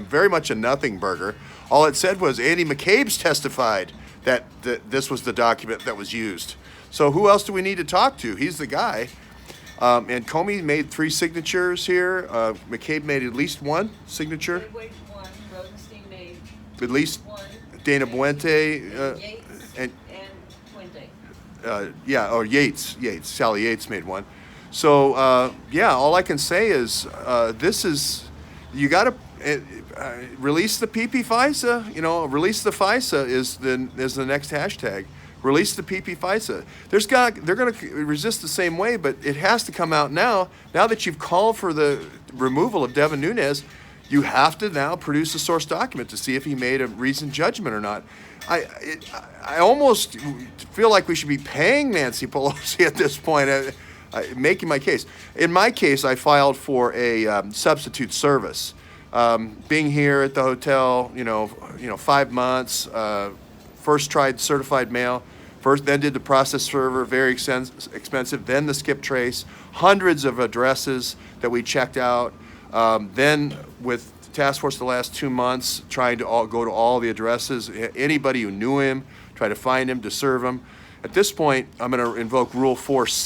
very much a nothing burger. All it said was Andy McCabe's testified that this was the document that was used. So who else do we need to talk to? He's the guy. And Comey made 3 signatures here. McCabe made at least 1 signature. Wade one, Rosenstein made At least 1. Dana Buente. Yates and Puente. Yates. Sally Yates made 1. So, all I can say is this is, you got to release the PP FISA. Release the FISA is the next hashtag. Release the PP FISA. They're going to resist the same way, but it has to come out now. Now that you've called for the removal of Devin Nunes, you have to now produce a source document to see if he made a reasoned judgment or not. I almost feel like we should be paying Nancy Pelosi at this point, making my case. In my case, I filed for a substitute service. Being here at the hotel, 5 months. First tried certified mail. Then did the process server, very expensive. Then the skip trace, hundreds of addresses that we checked out. Then with task force the last 2 months, trying to go to all the addresses, anybody who knew him, try to find him, to serve him. At this point, I'm going to invoke Rule 4C.